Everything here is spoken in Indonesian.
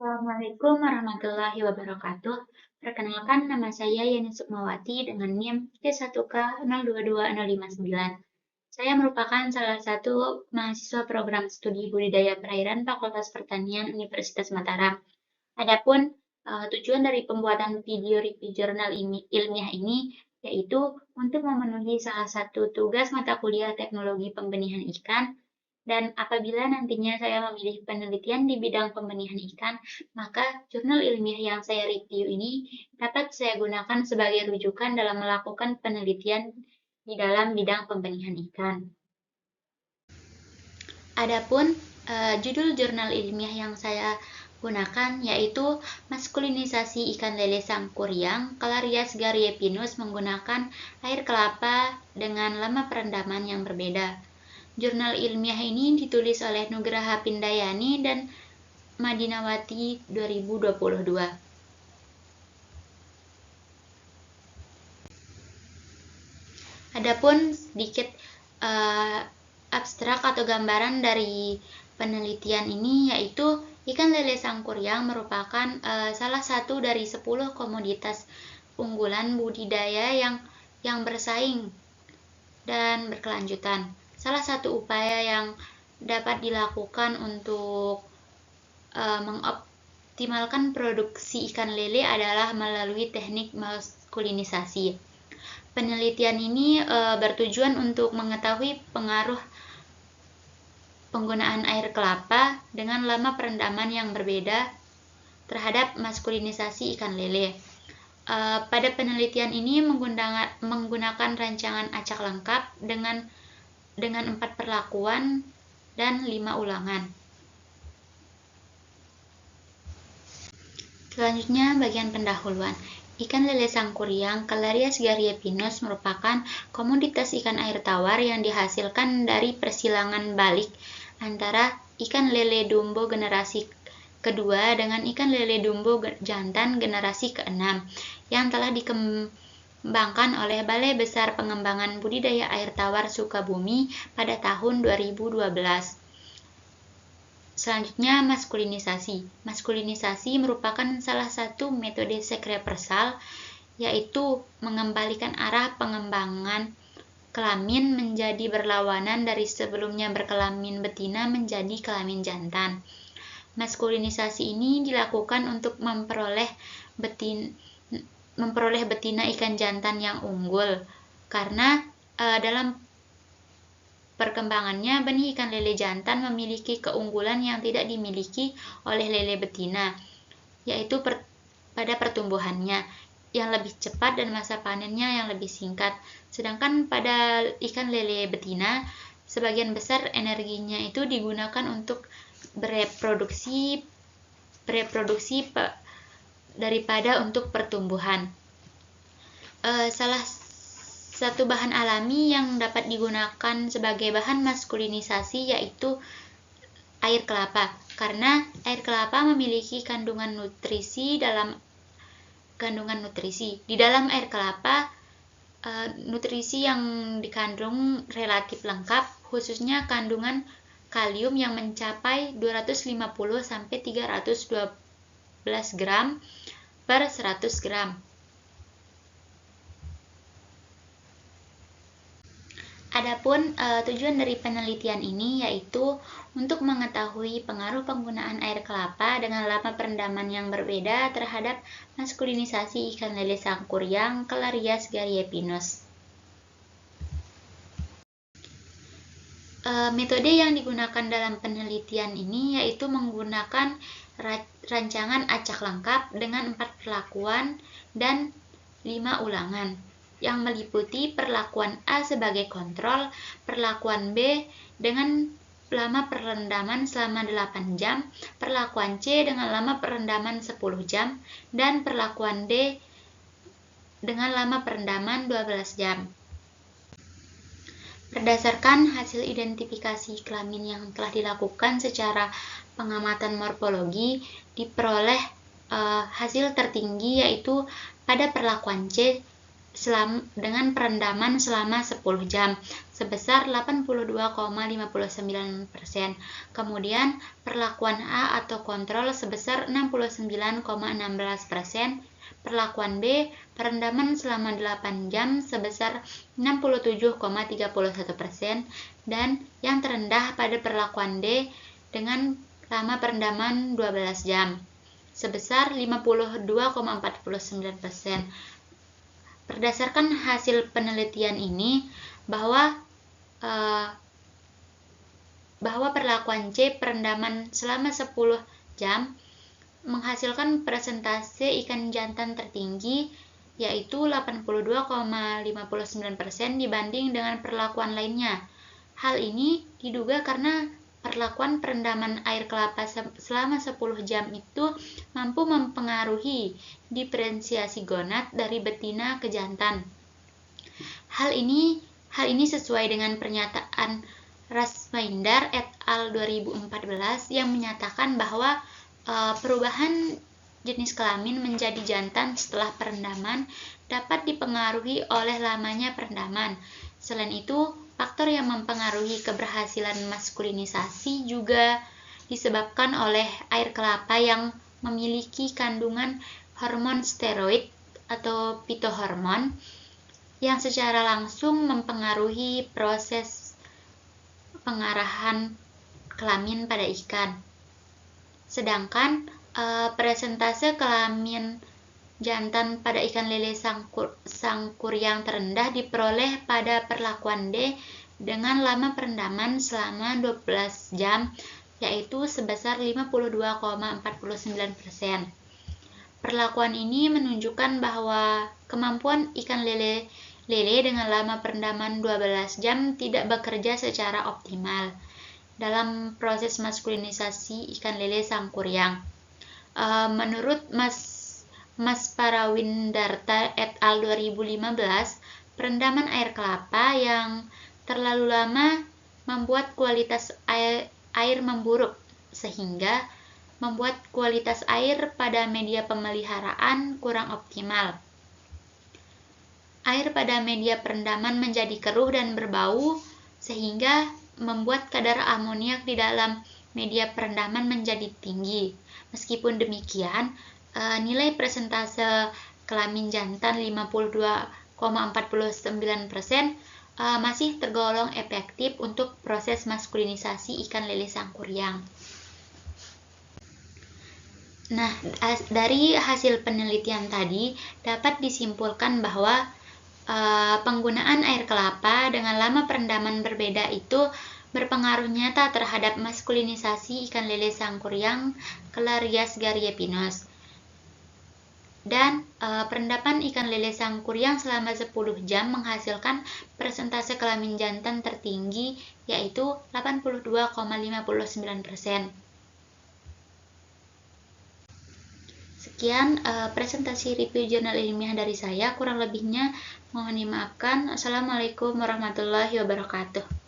Assalamualaikum warahmatullahi wabarakatuh. Perkenalkan, nama saya Yeni Sukmawati dengan NIM T1K022059. Saya merupakan salah satu mahasiswa program studi budidaya perairan Fakultas Pertanian Universitas Mataram. Adapun tujuan dari pembuatan video review jurnal ilmiah ini yaitu untuk memenuhi salah satu tugas mata kuliah teknologi pembenihan ikan. Dan apabila nantinya saya memilih penelitian di bidang pembenihan ikan, maka jurnal ilmiah yang saya review ini dapat saya gunakan sebagai rujukan dalam melakukan penelitian di dalam bidang pembenihan ikan. Adapun judul jurnal ilmiah yang saya gunakan yaitu maskulinisasi ikan lele sangkuriang Calarias gariepinus menggunakan air kelapa dengan lama perendaman yang berbeda. Jurnal ilmiah ini ditulis oleh Nugraha Pindayani dan Madinawati 2022. Adapun sedikit abstrak atau gambaran dari penelitian ini yaitu ikan lele sangkuriang merupakan salah satu dari 10 komoditas unggulan budidaya yang bersaing dan berkelanjutan. Salah satu upaya yang dapat dilakukan untuk mengoptimalkan produksi ikan lele adalah melalui teknik maskulinisasi. Penelitian ini bertujuan untuk mengetahui pengaruh penggunaan air kelapa dengan lama perendaman yang berbeda terhadap maskulinisasi ikan lele. Pada penelitian ini menggunakan rancangan acak lengkap dengan 4 perlakuan dan 5 ulangan. Selanjutnya bagian pendahuluan. Ikan lele sangkuriang Calarias gariepinus merupakan komoditas ikan air tawar yang dihasilkan dari persilangan balik antara ikan lele dumbo generasi kedua dengan ikan lele dumbo jantan generasi ke-6 yang telah dikembangkan oleh Balai Besar Pengembangan Budidaya Air Tawar Sukabumi pada tahun 2012. Selanjutnya, maskulinisasi. Maskulinisasi merupakan salah satu metode sekrepersal, yaitu mengembalikan arah pengembangan kelamin menjadi berlawanan dari sebelumnya berkelamin betina menjadi kelamin jantan. Maskulinisasi ini dilakukan untuk memperoleh betina ikan jantan yang unggul, karena dalam perkembangannya, benih ikan lele jantan memiliki keunggulan yang tidak dimiliki oleh lele betina, yaitu pada pertumbuhannya yang lebih cepat dan masa panennya yang lebih singkat. Sedangkan pada ikan lele betina, sebagian besar energinya itu digunakan untuk bereproduksi daripada untuk pertumbuhan. Salah satu bahan alami yang dapat digunakan sebagai bahan maskulinisasi yaitu air kelapa, karena air kelapa memiliki kandungan nutrisi. Di dalam air kelapa, nutrisi yang dikandung relatif lengkap, khususnya kandungan kalium yang mencapai 250-312 gram per 100 gram. Adapun tujuan dari penelitian ini yaitu untuk mengetahui pengaruh penggunaan air kelapa dengan lama perendaman yang berbeda terhadap maskulinisasi ikan lele sangkuriang Calarias gariepinus. Metode yang digunakan dalam penelitian ini yaitu menggunakan rancangan acak lengkap dengan 4 perlakuan dan 5 ulangan, yang meliputi perlakuan A sebagai kontrol, perlakuan B dengan lama perendaman selama 8 jam, perlakuan C dengan lama perendaman 10 jam, dan perlakuan D dengan lama perendaman 12 jam. Berdasarkan hasil identifikasi kelamin yang telah dilakukan secara pengamatan morfologi, diperoleh hasil tertinggi yaitu pada perlakuan C dengan perendaman selama 10 jam sebesar 82,59%. Kemudian perlakuan A atau kontrol sebesar 69,16%. Perlakuan B, perendaman selama 8 jam sebesar 67,31%, dan yang terendah pada perlakuan D dengan lama perendaman 12 jam sebesar 52,49%. Berdasarkan hasil penelitian ini bahwa perlakuan C, perendaman selama 10 jam menghasilkan persentase ikan jantan tertinggi, yaitu 82,59% dibanding dengan perlakuan lainnya. Hal ini diduga karena perlakuan perendaman air kelapa selama 10 jam itu mampu mempengaruhi diferensiasi gonad dari betina ke jantan. Hal ini sesuai dengan pernyataan Rasmaindar et al. 2014 yang menyatakan bahwa perubahan jenis kelamin menjadi jantan setelah perendaman dapat dipengaruhi oleh lamanya perendaman. Selain itu, faktor yang mempengaruhi keberhasilan maskulinisasi juga disebabkan oleh air kelapa yang memiliki kandungan hormon steroid atau pitohormon yang secara langsung mempengaruhi proses pengarahan kelamin pada ikan. Sedangkan persentase kelamin jantan pada ikan lele sangkuriang terendah diperoleh pada perlakuan D dengan lama perendaman selama 12 jam, yaitu sebesar 52,49%. Perlakuan ini menunjukkan bahwa kemampuan ikan lele dengan lama perendaman 12 jam tidak bekerja secara optimal dalam proses maskulinisasi ikan lele sangkuriang. Menurut Mas Parawindarta et al. 2015, perendaman air kelapa yang terlalu lama membuat kualitas air memburuk, sehingga membuat kualitas air pada media pemeliharaan kurang optimal. Air pada media perendaman menjadi keruh dan berbau, sehingga membuat kadar amoniak di dalam media perendaman menjadi tinggi. Meskipun demikian, nilai persentase kelamin jantan 52,49% masih tergolong efektif untuk proses maskulinisasi ikan lele sangkuriang. Nah, dari hasil penelitian tadi dapat disimpulkan bahwa penggunaan air kelapa dengan lama perendaman berbeda itu berpengaruh nyata terhadap maskulinisasi ikan lele sangkuriang Celarias gariepinos. Dan perendaman ikan lele sangkuriang selama 10 jam menghasilkan persentase kelamin jantan tertinggi, yaitu 82,59%. Sekian presentasi review jurnal ilmiah dari saya, kurang lebihnya mohon dimaafkan. Assalamualaikum warahmatullahi wabarakatuh.